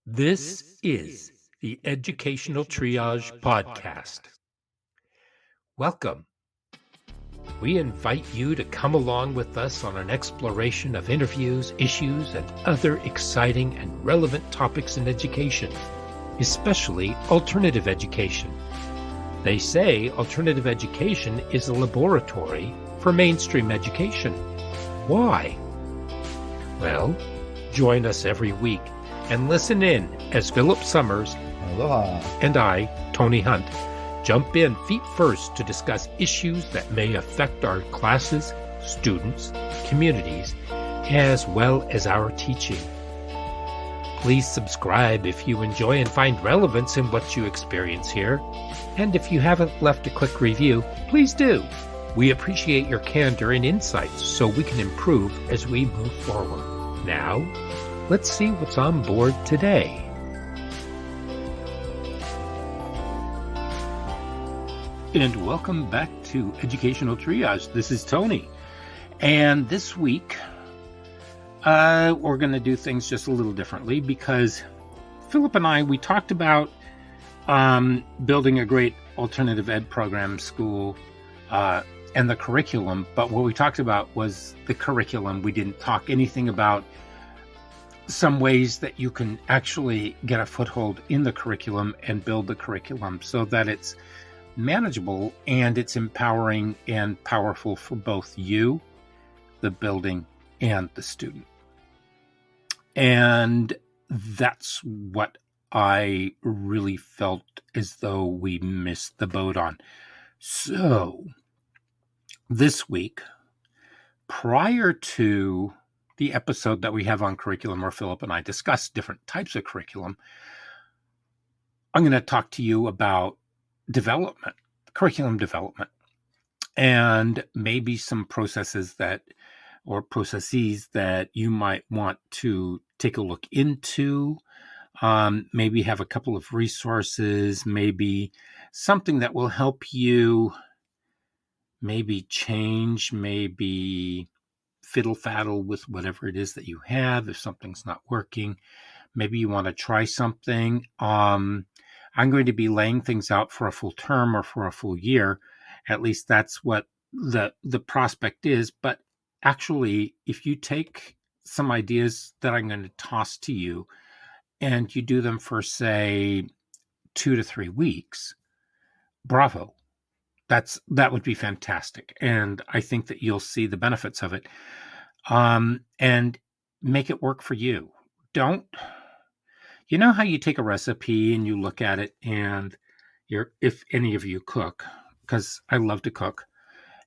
This is the Educational Triage Podcast. Welcome. We invite you to come along with us on an exploration of interviews, issues, and other exciting and relevant topics in education, especially alternative education. They say alternative education is a laboratory for mainstream education. Why? Well, join us every week and listen in as Philip Summers Aloha. and I, Tony Hunt, jump in feet first to discuss issues that may affect our classes, students, communities, as well as our teaching. Please subscribe if you enjoy and find relevance in what you experience here. And if you haven't left a quick review, please do. We appreciate your candor and insights so we can improve as we move forward. Now, let's see what's on board today. And welcome back to Educational Triage. This is Tony. And this week, we're going to do things just a little differently because Philip and we talked about building a great alternative ed program school and the curriculum. But what we talked about was the curriculum. We didn't talk anything about some ways that you can actually get a foothold in the curriculum and build the curriculum so that it's manageable and it's empowering and powerful for both you, the building, and the student. And that's what I really felt as though we missed the boat on. So this week, prior to the episode that we have on curriculum where Philip and I discuss different types of curriculum, I'm going to talk to you about development, curriculum development, and maybe some processes that you might want to take a look into, maybe have a couple of resources, maybe something that will help you maybe change, maybe fiddle-faddle with whatever it is that you have. If something's not working, maybe you want to try something. I'm going to be laying things out for a full term or for a full year. At least that's what the prospect is. But actually, if you take some ideas that I'm going to toss to you and you do them for, say, 2 to 3 weeks, bravo. That would be fantastic. And I think that you'll see the benefits of it. And make it work for you. You know how you take a recipe and you look at it and if any of you cook, because I love to cook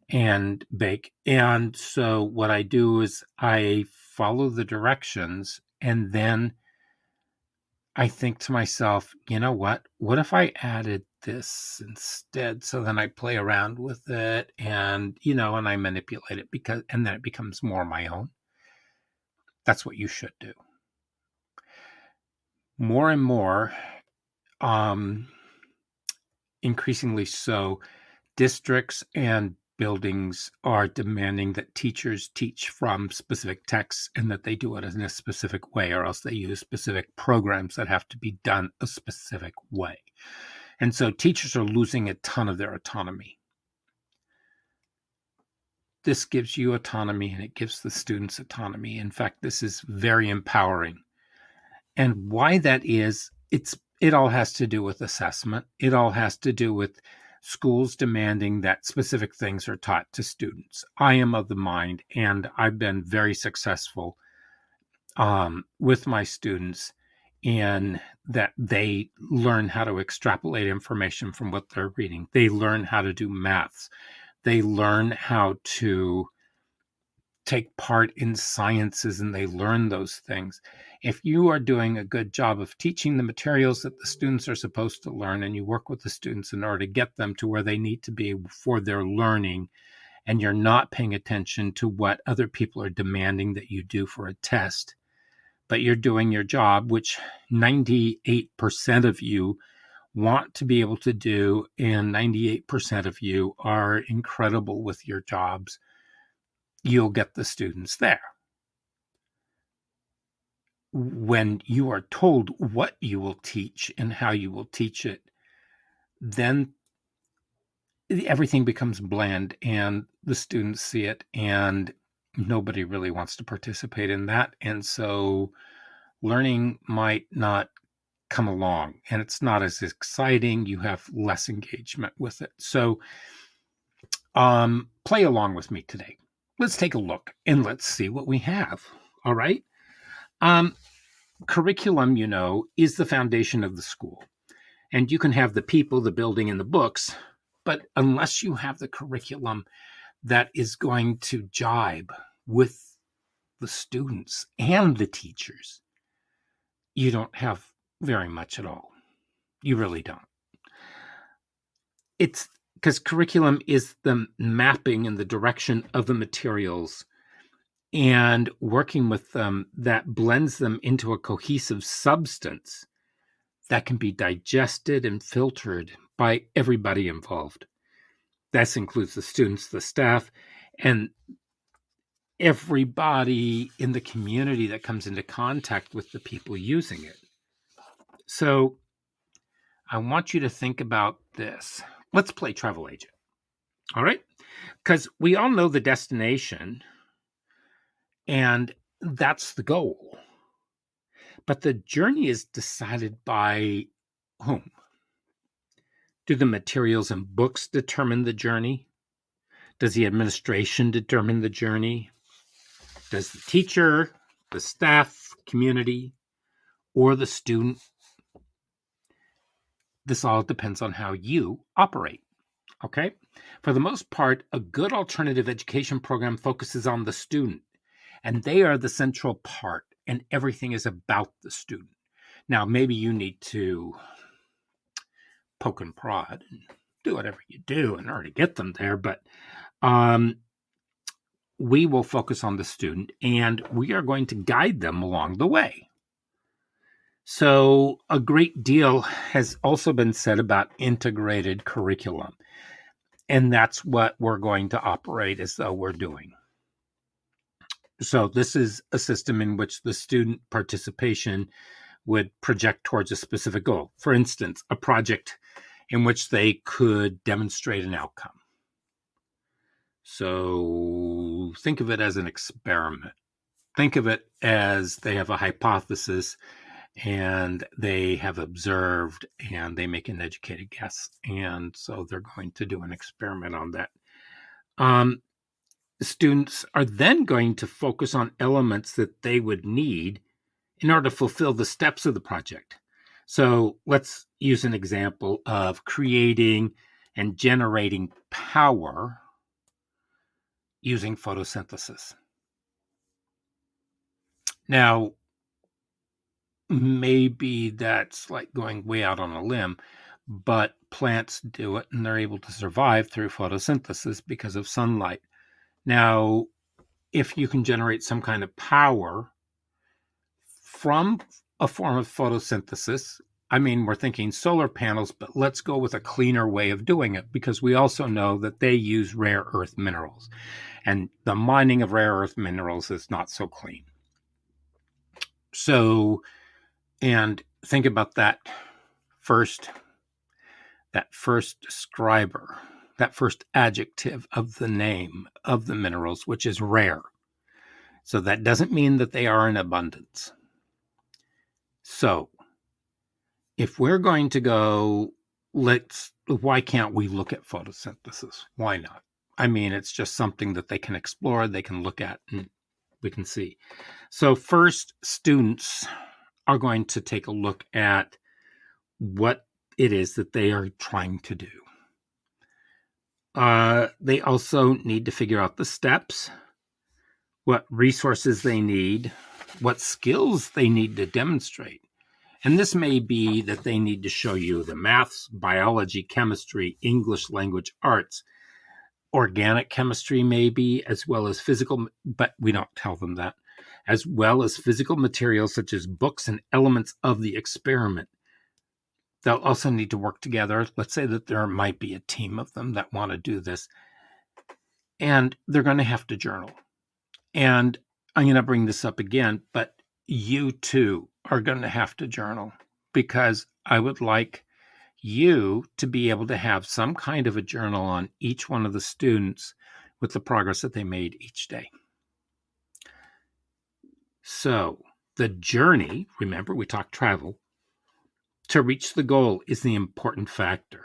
and bake. And so what I do is I follow the directions and then I think to myself, you know what? What if I added this instead? So then I play around with it and, and I manipulate it and then it becomes more my own. That's what you should do. More and more, increasingly so, districts and buildings are demanding that teachers teach from specific texts and that they do it in a specific way, or else they use specific programs that have to be done a specific way. And so teachers are losing a ton of their autonomy. This gives you autonomy and it gives the students autonomy. In fact, this is very empowering. And why that is, it all has to do with assessment. It all has to do with schools demanding that specific things are taught to students. I am of the mind, and I've been very successful with my students in that they learn how to extrapolate information from what they're reading. They learn how to do maths. They learn how to take part in sciences, and they learn those things. If you are doing a good job of teaching the materials that the students are supposed to learn, and you work with the students in order to get them to where they need to be for their learning, and you're not paying attention to what other people are demanding that you do for a test, but you're doing your job, which 98% of you want to be able to do, and 98% of you are incredible with your jobs, you'll get the students there. when you are told what you will teach and how you will teach it, then everything becomes bland and the students see it and nobody really wants to participate in that. And so learning might not come along and it's not as exciting. You have less engagement with it. So play along with me today. Let's take a look and let's see what we have. All right. Curriculum, is the foundation of the school. And you can have the people, the building, and the books, but unless you have the curriculum that is going to jibe with the students and the teachers, you don't have very much at all. You really don't. It's because curriculum is the mapping and the direction of the materials and working with them that blends them into a cohesive substance that can be digested and filtered by everybody involved. This includes the students, the staff, and everybody in the community that comes into contact with the people using it. So I want you to think about this. Let's play travel agent. All right? Because we all know the destination, and that's the goal. But the journey is decided by whom? Do the materials and books determine the journey? Does the administration determine the journey? Does the teacher, the staff, community, or the student? This all depends on how you operate. Okay? For the most part, a good alternative education program focuses on the student, and they are the central part, and everything is about the student. Now, maybe you need to poke and prod and do whatever you do in order to get them there, but we will focus on the student, and we are going to guide them along the way. So a great deal has also been said about integrated curriculum, and that's what we're going to operate as though we're doing. So this is a system in which the student participation would project towards a specific goal. For instance, a project in which they could demonstrate an outcome. So think of it as an experiment. Think of it as they have a hypothesis and they have observed and they make an educated guess. And so they're going to do an experiment on that. Students are then going to focus on elements that they would need in order to fulfill the steps of the project. So let's use an example of creating and generating power using photosynthesis. Now, maybe that's like going way out on a limb, but plants do it and they're able to survive through photosynthesis because of sunlight. Now, if you can generate some kind of power from a form of photosynthesis, I mean, we're thinking solar panels, but let's go with a cleaner way of doing it because we also know that they use rare earth minerals, and the mining of rare earth minerals is not so clean. So, and think about that first describer, that first adjective of the name of the minerals, which is rare. So that doesn't mean that they are in abundance. So if we're going to go, why can't we look at photosynthesis? Why not? I mean, it's just something that they can explore, they can look at, and we can see. So first, students are going to take a look at what it is that they are trying to do. They also need to figure out the steps, what resources they need, what skills they need to demonstrate. And this may be that they need to show you the maths, biology, chemistry, English language arts, organic chemistry maybe, as well as physical, but we don't tell them that, as well as physical materials such as books and elements of the experiment. They'll also need to work together. Let's say that there might be a team of them that want to do this, and they're going to have to journal. And I'm going to bring this up again, but you too are going to have to journal, because I would like you to be able to have some kind of a journal on each one of the students with the progress that they made each day. So the journey, remember we talked travel, to reach the goal is the important factor.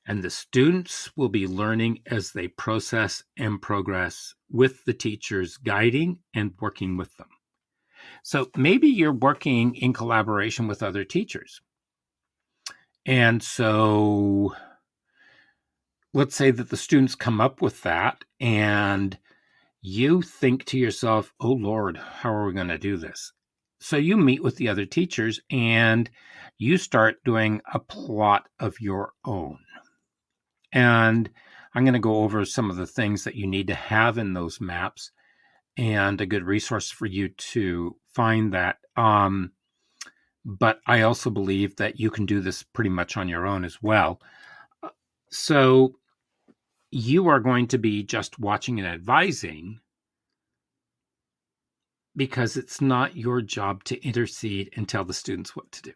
And the students will be learning as they process and progress with the teachers guiding and working with them. So maybe you're working in collaboration with other teachers. And so let's say that the students come up with that, and you think to yourself, oh Lord, how are we going to do this? So you meet with the other teachers and you start doing a plot of your own. And I'm going to go over some of the things that you need to have in those maps, and a good resource for you to find that. But I also believe that you can do this pretty much on your own as well. So you are going to be just watching and advising, because it's not your job to intercede and tell the students what to do.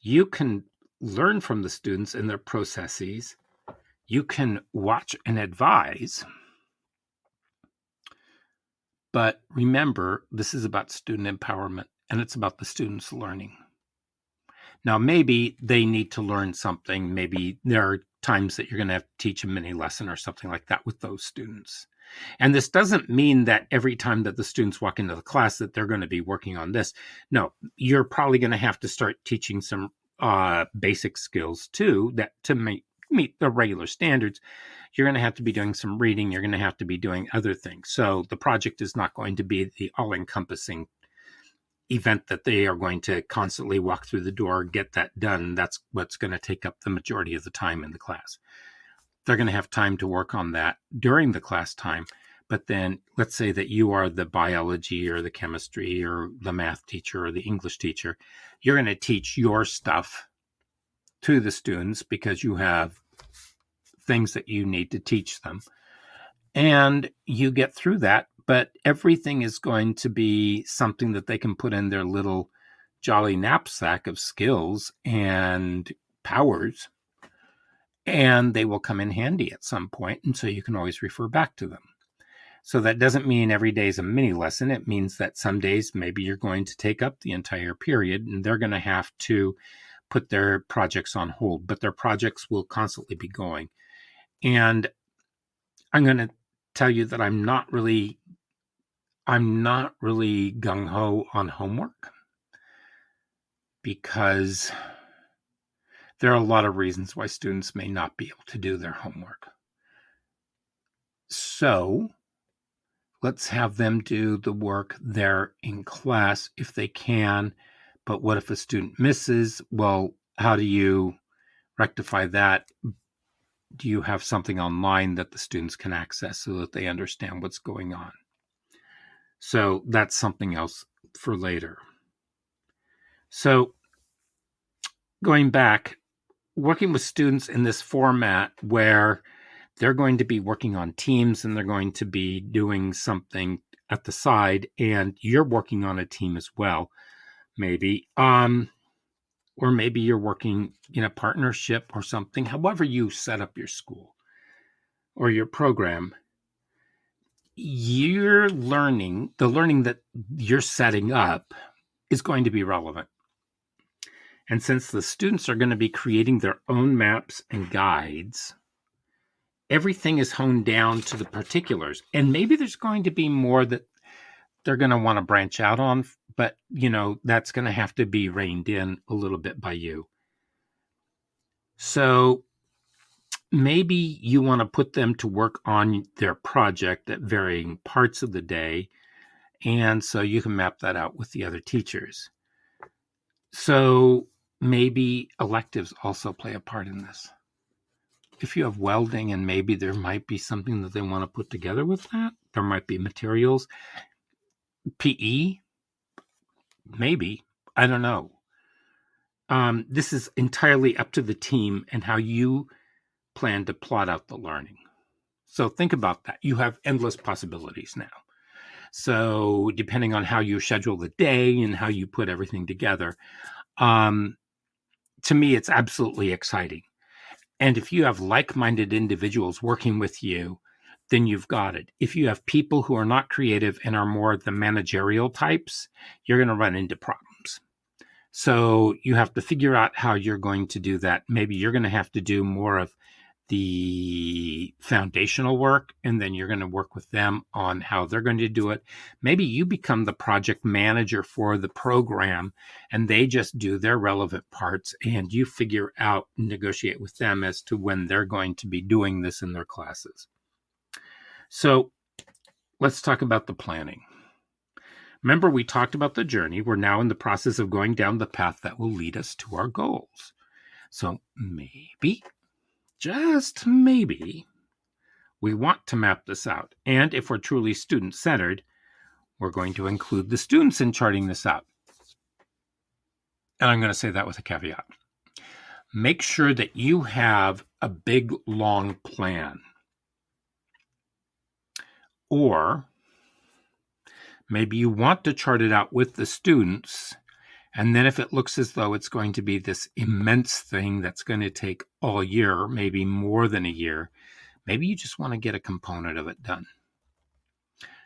You can learn from the students and their processes. You can watch and advise. But remember, this is about student empowerment, and it's about the students learning. Now, maybe they need to learn something. Maybe there are times that you're going to have to teach a mini lesson or something like that with those students. And this doesn't mean that every time that the students walk into the class that they're going to be working on this. No, you're probably going to have to start teaching some basic skills too, that to meet the regular standards. You're going to have to be doing some reading. You're going to have to be doing other things. So the project is not going to be the all-encompassing event that they are going to constantly walk through the door, get that done. That's what's going to take up the majority of the time in the class. They're going to have time to work on that during the class time. But then let's say that you are the biology or the chemistry or the math teacher or the English teacher. You're going to teach your stuff to the students because you have things that you need to teach them. And you get through that, but everything is going to be something that they can put in their little jolly knapsack of skills and powers, and they will come in handy at some point, and so you can always refer back to them. So that doesn't mean every day is a mini lesson. It means that some days maybe you're going to take up the entire period, and they're going to have to put their projects on hold, but their projects will constantly be going. And I'm going to tell you that I'm not really gung-ho on homework, because there are a lot of reasons why students may not be able to do their homework. So let's have them do the work there in class if they can. But what if a student misses? Well, how do you rectify that? Do you have something online that the students can access so that they understand what's going on? So that's something else for later. So going back, working with students in this format where they're going to be working on teams and they're going to be doing something at the side, and you're working on a team as well, maybe. Or maybe you're working in a partnership or something. However you set up your school or your program, the learning that you're setting up is going to be relevant. And since the students are going to be creating their own maps and guides, everything is honed down to the particulars. And maybe there's going to be more that they're going to want to branch out on, but that's going to have to be reined in a little bit by you. So maybe you want to put them to work on their project at varying parts of the day, and so you can map that out with the other teachers. So maybe electives also play a part in this. If you have welding, and maybe there might be something that they want to put together with that, there might be materials. PE, maybe, I don't know. This is entirely up to the team and how you plan to plot out the learning. So think about that. You have endless possibilities now. So depending on how you schedule the day and how you put everything together, to me, it's absolutely exciting. And if you have like-minded individuals working with you, then you've got it. If you have people who are not creative and are more the managerial types, you're going to run into problems. So you have to figure out how you're going to do that. Maybe you're going to have to do more of the foundational work, and then you're going to work with them on how they're going to do it. Maybe you become the project manager for the program, and they just do their relevant parts, and you figure out and negotiate with them as to when they're going to be doing this in their classes. So let's talk about the planning. Remember, we talked about the journey. We're now in the process of going down the path that will lead us to our goals. So maybe, just maybe, we want to map this out. And if we're truly student-centered, we're going to include the students in charting this out. And I'm going to say that with a caveat. Make sure that you have a big, long plan. Or maybe you want to chart it out with the students, and then if it looks as though it's going to be this immense thing that's going to take all year, maybe more than a year, maybe you just want to get a component of it done.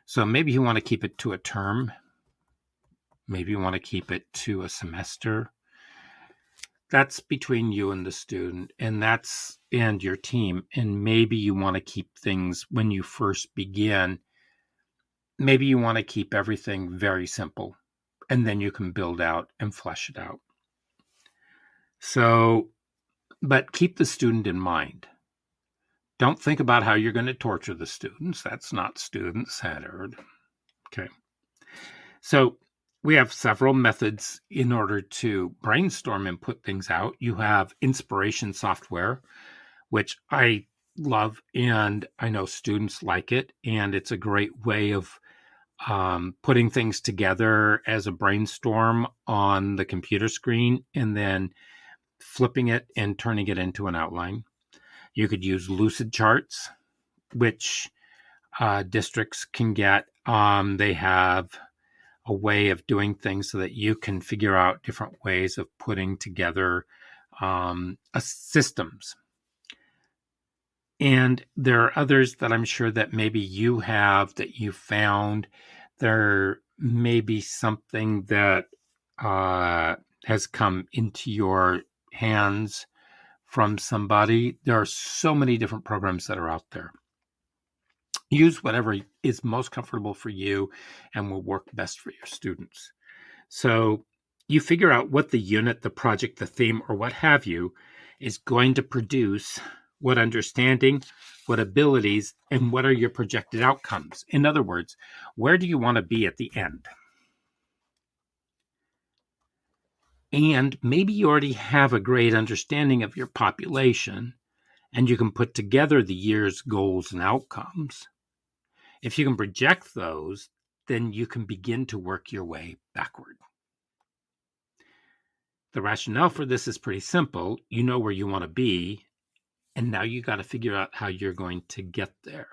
So maybe you want to keep it to a term. Maybe you want to keep it to a semester. That's between you and the student, and your team. And maybe you want to keep things when you first begin. Maybe you want to keep everything very simple, and then you can build out and flesh it out. So, but keep the student in mind. Don't think about how you're going to torture the students. That's not student-centered. Okay. So we have several methods in order to brainstorm and put things out. You have inspiration software, which I love, and I know students like it, and it's a great way of putting things together as a brainstorm on the computer screen and then flipping it and turning it into an outline. You could use lucid charts, which districts can get. They have a way of doing things so that you can figure out different ways of putting together systems. And there are others that I'm sure that maybe you have that you found. There may be something that has come into your hands from somebody. There are so many different programs that are out there. Use whatever is most comfortable for you and will work best for your students. So you figure out what the unit, the project, the theme, or what have you is going to produce, what understanding, what abilities, and what are your projected outcomes. In other words, where do you want to be at the end? And maybe you already have a great understanding of your population, and you can put together the year's goals and outcomes. If you can project those, then you can begin to work your way backward. The rationale for this is pretty simple. You know where you want to be, and now you got to figure out how you're going to get there.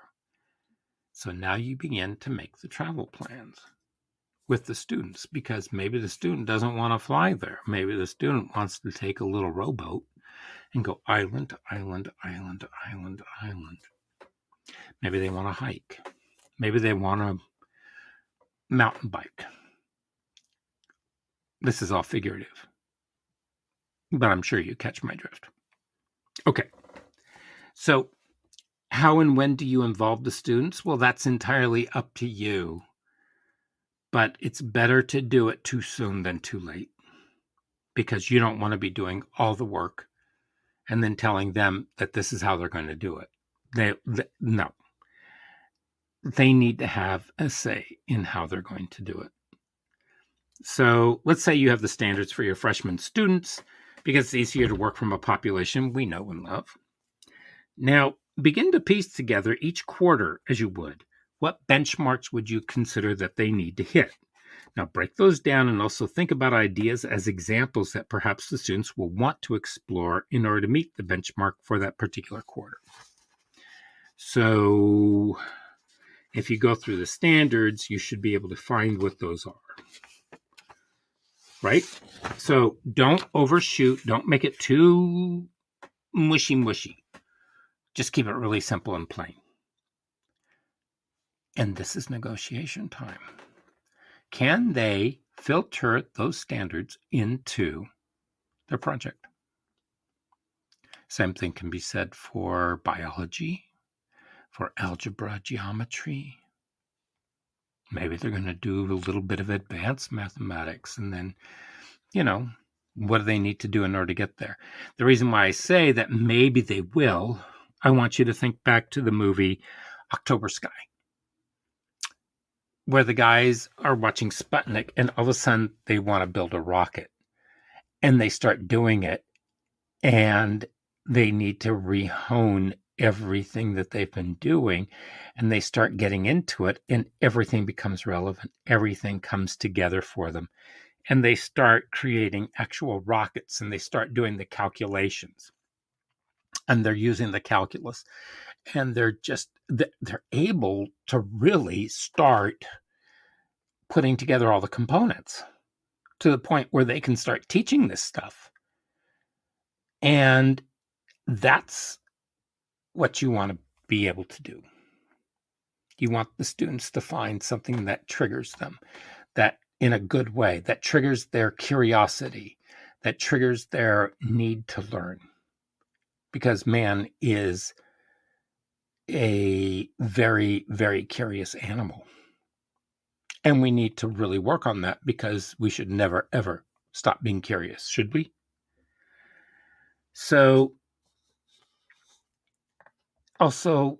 So now you begin to make the travel plans with the students, because maybe the student doesn't want to fly there. Maybe the student wants to take a little rowboat and go island to island, island to island, island. Maybe they want to hike. Maybe they want to mountain bike. This is all figurative, but I'm sure you catch my drift. Okay. So how and when do you involve the students? Well, that's entirely up to you, but it's better to do it too soon than too late, because you don't want to be doing all the work and then telling them that this is how they're going to do it. No. They need to have a say in how they're going to do it. So let's say you have the standards for your freshman students, because it's easier to work from a population we know and love. Now, begin to piece together each quarter as you would. What benchmarks would you consider that they need to hit? Now, break those down and also think about ideas as examples that perhaps the students will want to explore in order to meet the benchmark for that particular quarter. So if you go through the standards, you should be able to find what those are, right? So don't overshoot. Don't make it too mushy. Just keep it really simple and plain. And this is negotiation time. Can they filter those standards into their project? Same thing can be said for biology, for algebra, geometry. Maybe they're going to do a little bit of advanced mathematics, and then, what do they need to do in order to get there? The reason why I say that maybe they will, I want you to think back to the movie October Sky, where the guys are watching Sputnik, and all of a sudden they want to build a rocket, and they start doing it, and they need to rehone everything that they've been doing, and they start getting into it, and everything becomes relevant. Everything comes together for them, and they start creating actual rockets, and they start doing the calculations, and they're using the calculus, and they're able to really start putting together all the components to the point where they can start teaching this stuff. And that's what you want to be able to do. You want the students to find something that triggers them, that in a good way, that triggers their curiosity, that triggers their need to learn. Because man is a very, very curious animal. And we need to really work on that, because we should never, ever stop being curious, should we? So, also,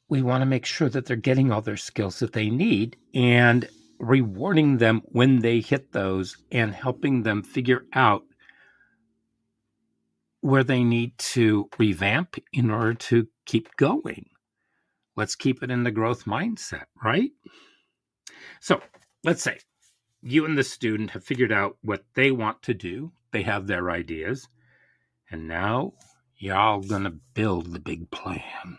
we want to make sure that they're getting all their skills that they need and rewarding them when they hit those, and helping them figure out where they need to revamp in order to keep going. Let's keep it in the growth mindset, right? So let's say you and the student have figured out what they want to do. They have their ideas. And now y'all gonna build the big plan.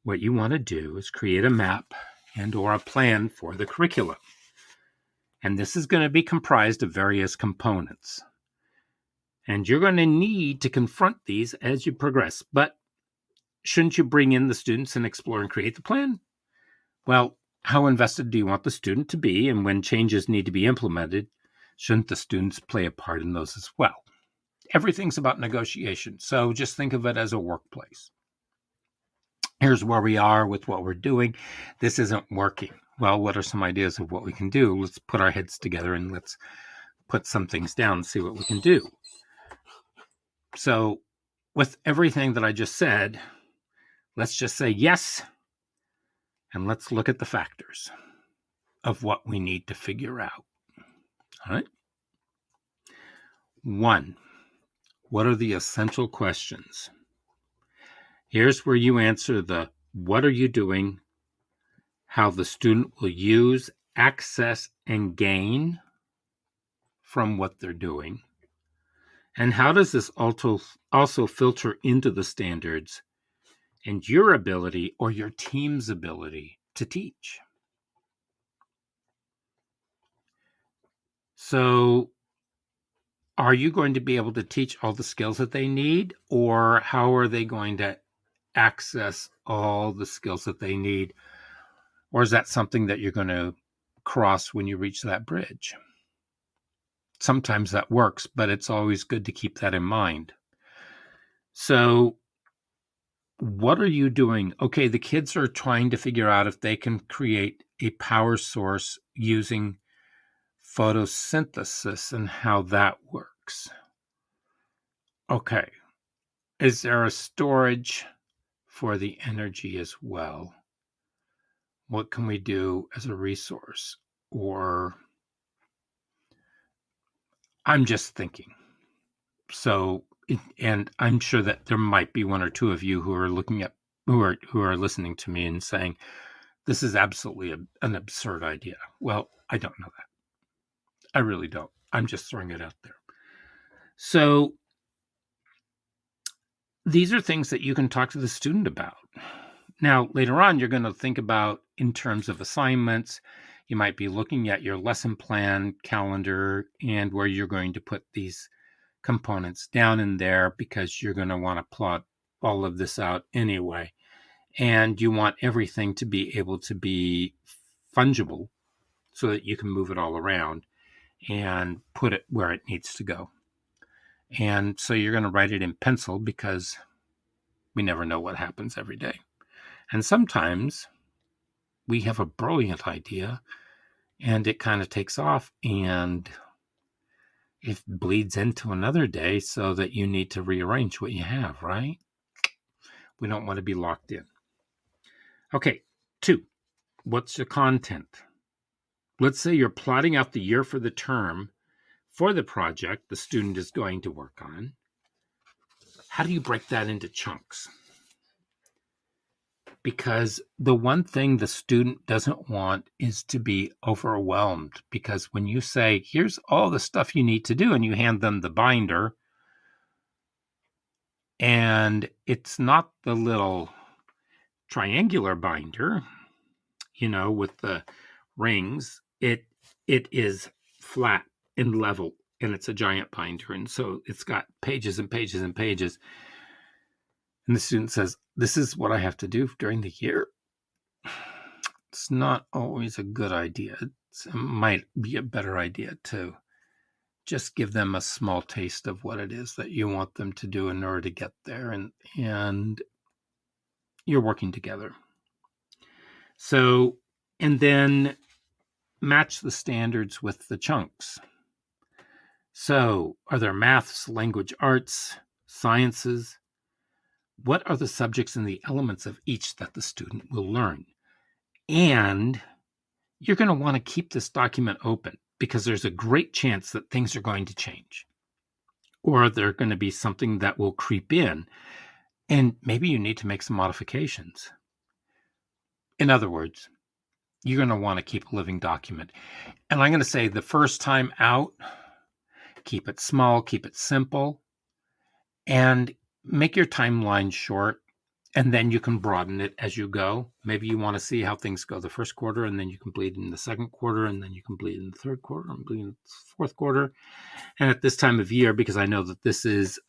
What you want to do is create a map and or a plan for the curricula. And this is going to be comprised of various components. And you're going to need to confront these as you progress. But shouldn't you bring in the students and explore and create the plan? Well, how invested do you want the student to be? And when changes need to be implemented, shouldn't the students play a part in those as well? Everything's about negotiation. So just think of it as a workplace. Here's where we are with what we're doing. This isn't working. Well, what are some ideas of what we can do? Let's put our heads together and let's put some things down and see what we can do. So with everything that I just said, let's just say yes, and let's look at the factors of what we need to figure out. All right. 1, what are the essential questions? Here's where you answer the what are you doing, how the student will use, access, and gain from what they're doing, and how does this also filter into the standards and your ability or your team's ability to teach. So are you going to be able to teach all the skills that they need, or how are they going to access all the skills that they need? Or is that something that you're going to cross when you reach that bridge? Sometimes that works, but it's always good to keep that in mind. So what are you doing? Okay, the kids are trying to figure out if they can create a power source using photosynthesis and how that works. Okay, is there a storage for the energy as well? What can we do as a resource? Or I'm just thinking. So, and I'm sure that there might be one or two of you who are looking at, who are listening to me and saying, this is absolutely an absurd idea. Well, I don't know that. I really don't. I'm just throwing it out there. So these are things that you can talk to the student about. Now, later on, you're going to think about in terms of assignments. You might be looking at your lesson plan, calendar, and where you're going to put these components down in there because you're going to want to plot all of this out anyway. And you want everything to be able to be fungible so that you can move it all around and put it where it needs to go. And so you're going to write it in pencil because we never know what happens every day. And sometimes we have a brilliant idea and it kind of takes off and it bleeds into another day so that you need to rearrange what you have, right? We don't want to be locked in. Okay, 2, what's the content? Let's say you're plotting out the year for the term for the project the student is going to work on. How do you break that into chunks? Because the one thing the student doesn't want is to be overwhelmed. Because when you say, here's all the stuff you need to do, and you hand them the binder, and it's not the little triangular binder, with the rings, it is flat and level, and it's a giant binder. And so it's got pages and pages and pages. And the student says, this is what I have to do during the year. It's not always a good idea. It might be a better idea to just give them a small taste of what it is that you want them to do in order to get there, and you're working together. So, and then match the standards with the chunks. So, are there maths, language arts, sciences? What are the subjects and the elements of each that the student will learn? And you're going to want to keep this document open because there's a great chance that things are going to change, or they're going to be something that will creep in, and maybe you need to make some modifications. In other words, you're going to want to keep a living document. And I'm going to say the first time out, keep it small, keep it simple, and make your timeline short. And then you can broaden it as you go. Maybe you want to see how things go the first quarter, and then you can bleed in the second quarter, and then you can bleed in the third quarter, and bleed in the fourth quarter. And at this time of year, because I know that this is,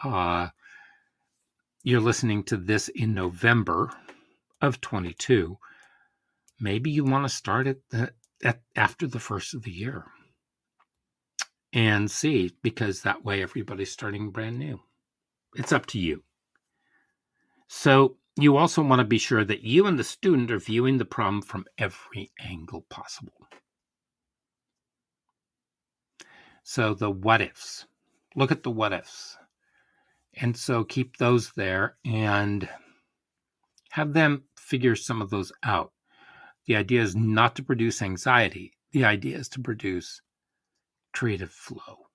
you're listening to this in November of 22, maybe you want to start at after the first of the year and see, because that way everybody's starting brand new. It's up to you. So you also want to be sure that you and the student are viewing the problem from every angle possible. So the what ifs, look at the what ifs. And so keep those there and have them figure some of those out. The idea is not to produce anxiety. The idea is to produce creative flow.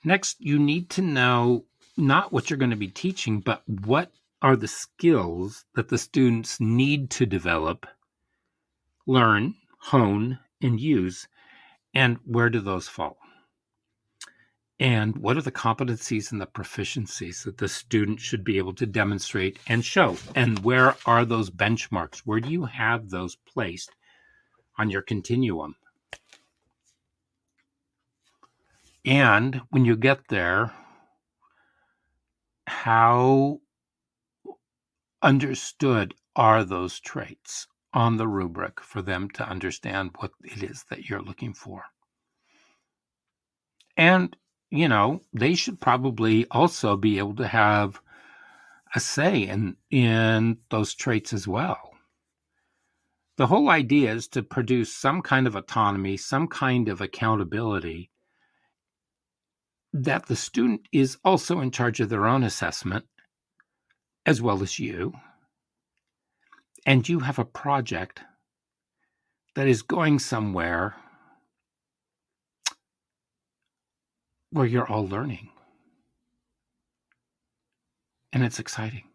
Next, you need to know not what you're going to be teaching, but what are the skills that the students need to develop, learn, hone, and use, and where do those fall? And what are the competencies and the proficiencies that the student should be able to demonstrate and show? And where are those benchmarks? Where do you have those placed on your continuum? And when you get there, how understood are those traits on the rubric for them to understand what it is that you're looking for? And, they should probably also be able to have a say in those traits as well. The whole idea is to produce some kind of autonomy, some kind of accountability, that the student is also in charge of their own assessment, as well as you. And you have a project that is going somewhere where you're all learning. And it's exciting.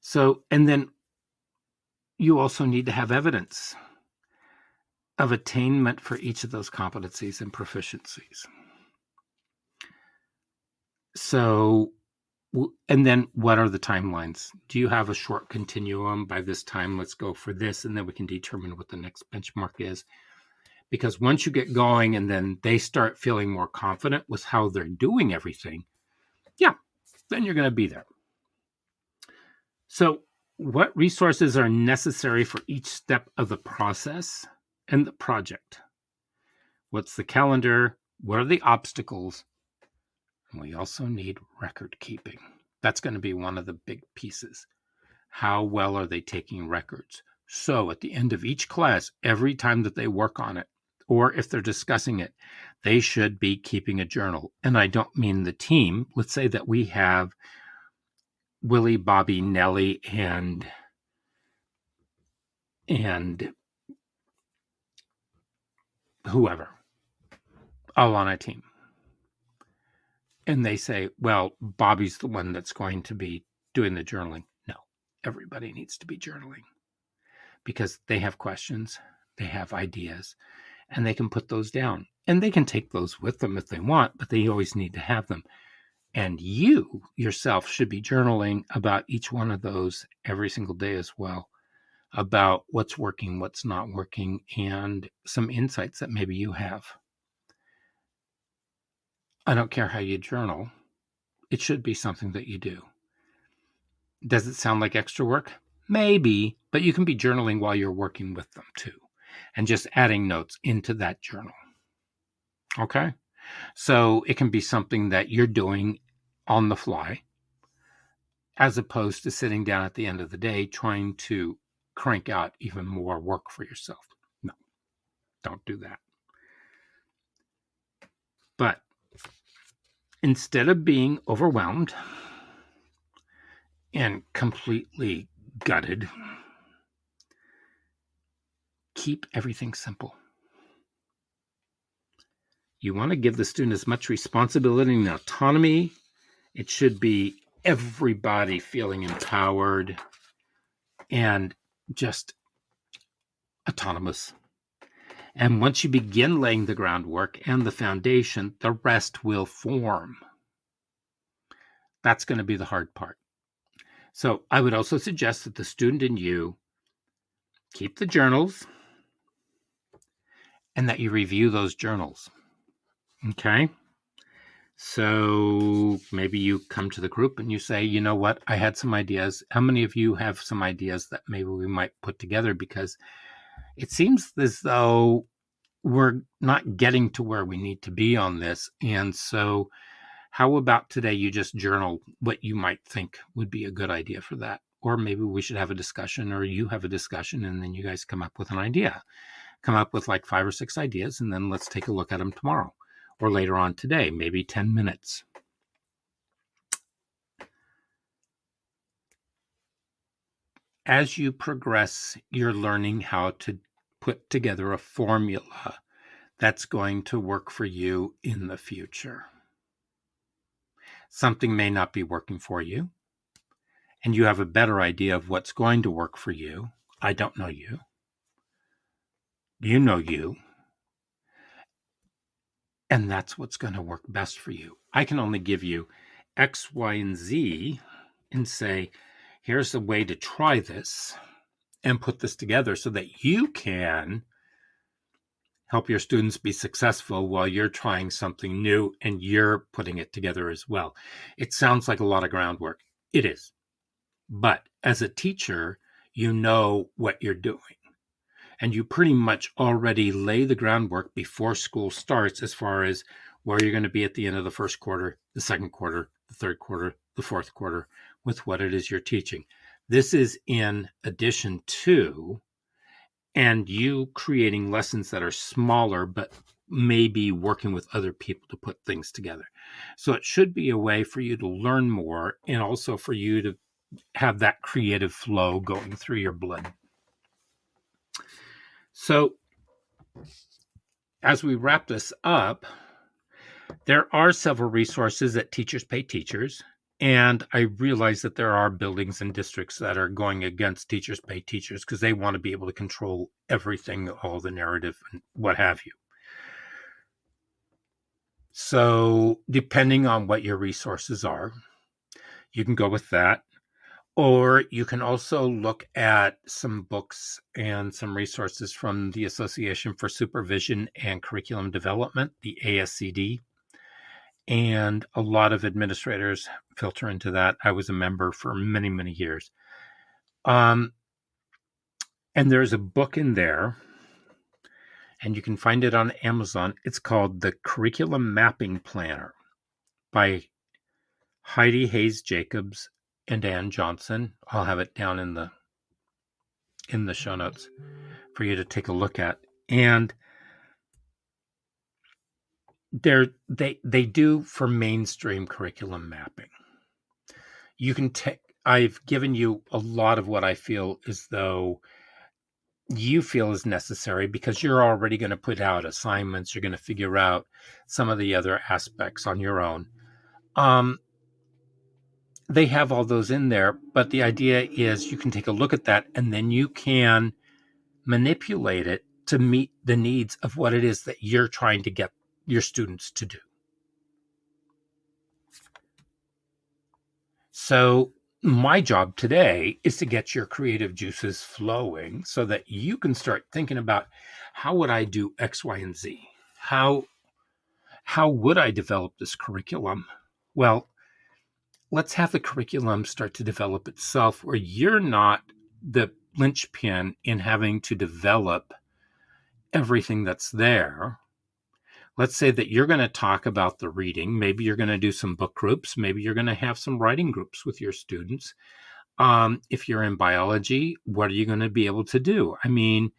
So, and then you also need to have evidence of attainment for each of those competencies and proficiencies. So And then what are the timelines? Do you have a short continuum? By this time, let's go for this, and then we can determine what the next benchmark is. Because once you get going and then they start feeling more confident with how they're doing everything, yeah, then you're going to be there. So, what resources are necessary for each step of the process and the project? What's the calendar? What are the obstacles? And we also need record keeping. That's going to be one of the big pieces. How well are they taking records? So at the end of each class, every time that they work on it, or if they're discussing it, they should be keeping a journal. And I don't mean the team. Let's say that we have Willie, Bobby, Nellie, and whoever all on a team. And they say, well, Bobby's the one that's going to be doing the journaling. No, everybody needs to be journaling because they have questions, they have ideas, and they can put those down. And they can take those with them if they want, but they always need to have them. And you yourself should be journaling about each one of those every single day as well, about what's working, what's not working, and some insights that maybe you have. I don't care how you journal. It should be something that you do. Does it sound like extra work? Maybe, but you can be journaling while you're working with them too, and just adding notes into that journal. Okay? So it can be something that you're doing on the fly, as opposed to sitting down at the end of the day trying to crank out even more work for yourself. No, don't do that. But instead of being overwhelmed and completely gutted, keep everything simple. You want to give the student as much responsibility and autonomy. It should be everybody feeling empowered and just autonomous. And once you begin laying the groundwork and the foundation, the rest will form. That's going to be the hard part. So I would also suggest that the student and you keep the journals and that you review those journals. Okay? So maybe you come to the group and you say, you know what, I had some ideas. How many of you have some ideas that maybe we might put together? Because it seems as though we're not getting to where we need to be on this. And so how about today you just journal what you might think would be a good idea for that? Or maybe we should have a discussion, or you have a discussion, and then you guys come up with an idea. Come up with like 5 or 6 ideas, and then let's take a look at them tomorrow or later on today, maybe 10 minutes. As you progress, you're learning how to put together a formula that's going to work for you in the future. Something may not be working for you, and you have a better idea of what's going to work for you. I don't know you. You know you. And that's what's going to work best for you. I can only give you X, Y, and Z and say, here's a way to try this and put this together so that you can help your students be successful while you're trying something new and you're putting it together as well. It sounds like a lot of groundwork. It is. But as a teacher, you know what you're doing. And you pretty much already lay the groundwork before school starts as far as where you're going to be at the end of the first quarter, the second quarter, the third quarter, the fourth quarter, with what it is you're teaching. This is in addition to, and you creating lessons that are smaller, but maybe working with other people to put things together. So it should be a way for you to learn more and also for you to have that creative flow going through your blood. So as we wrap this up, there are several resources that Teachers Pay Teachers. And I realize that there are buildings and districts that are going against Teachers Pay Teachers because they want to be able to control everything, all the narrative and what have you. So depending on what your resources are, You can go with that. Or you can also look at some books and some resources from the Association for Supervision and Curriculum Development, the ASCD. And a lot of administrators filter into that. I was a member for many, many years. And there's a book in there, and you can find it on Amazon. It's called The Curriculum Mapping Planner by Heidi Hayes Jacobs and Ann Johnson. I'll have it down in the show notes for you to take a look at. And they do for mainstream curriculum mapping. You can take, I've given you a lot of what I feel as though you feel is necessary because you're already going to put out assignments. You're going to figure out some of the other aspects on your own. They have all those in there, but the idea is you can take a look at that and then you can manipulate it to meet the needs of what it is that you're trying to get your students to do. So my job today is to get your creative juices flowing so that you can start thinking about, how would I do X, Y, and Z? How would I develop this curriculum? Well, let's have the curriculum start to develop itself where you're not the linchpin in having to develop everything that's there. Let's say that you're going to talk about the reading. Maybe you're going to do some book groups. Maybe you're going to have some writing groups with your students. If you're in biology, what are you going to be able to do? I mean,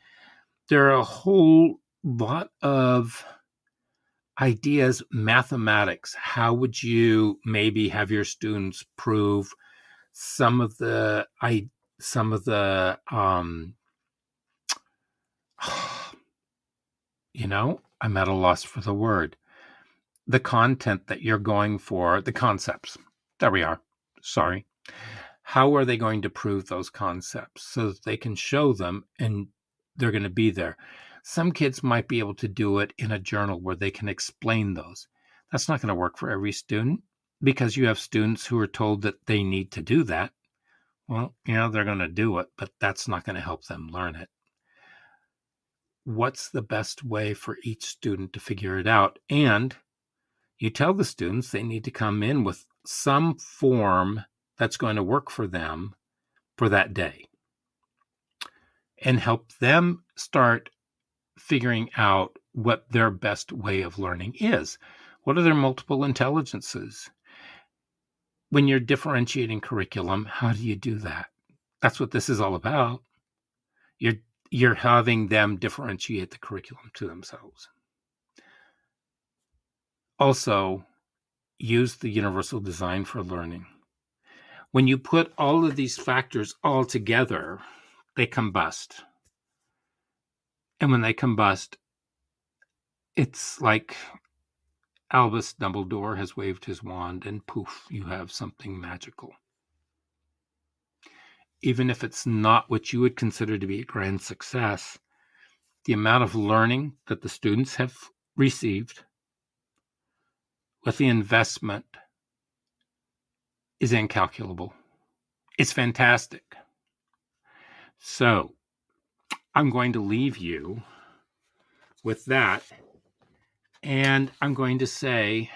there are a whole lot of ideas. Mathematics. How would you maybe have your students prove some of the I'm at a loss for the word. The content that you're going for, the concepts. There we are. Sorry. How are they going to prove those concepts so that they can show them and they're going to be there? Some kids might be able to do it in a journal where they can explain those. That's not going to work for every student because you have students who are told that they need to do that. Well, they're going to do it, but that's not going to help them learn it. What's the best way for each student to figure it out? And you tell the students they need to come in with some form that's going to work for them for that day and help them start figuring out what their best way of learning is. What are their multiple intelligences? When you're differentiating curriculum, how do you do that? That's what this is all about. You're having them differentiate the curriculum to themselves. Also, use the universal design for learning. When you put all of these factors all together, they combust. And when they combust, it's like Albus Dumbledore has waved his wand and poof, you have something magical. Even if it's not what you would consider to be a grand success, the amount of learning that the students have received with the investment is incalculable. It's fantastic. So I'm going to leave you with that. And I'm going to say,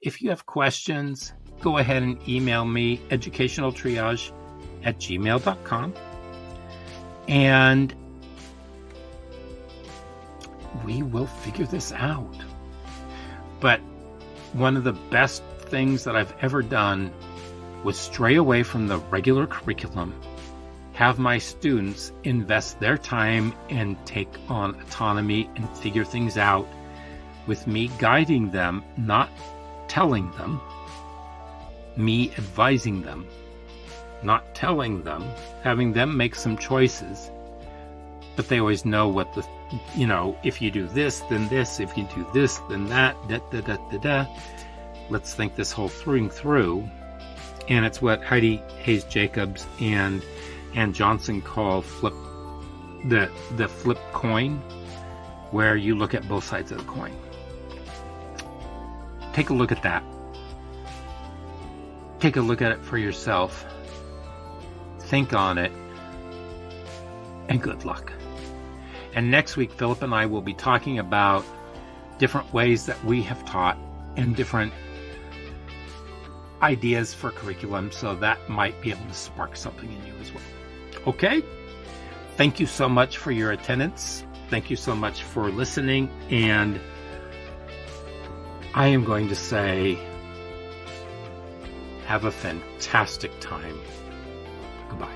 if you have questions, go ahead and email me, educationaltriage@gmail.com. And we will figure this out. But one of the best things that I've ever done was stray away from the regular curriculum, have my students invest their time and take on autonomy and figure things out with me guiding them, not telling them, me advising them, not telling them, having them make some choices. But they always know what if you do this, then this, if you do this, then that, Let's think this whole thing through. And it's what Heidi Hayes Jacobs and Ann Johnson call the flip coin, where you look at both sides of the coin. Take a look at that. Take a look at it for yourself. Think on it. And good luck. And next week, Philip and I will be talking about different ways that we have taught and different ideas for curriculum, so that might be able to spark something in you as well. Okay? Thank you so much for your attendance. Thank you so much for listening. And I am going to say, have a fantastic time. Goodbye.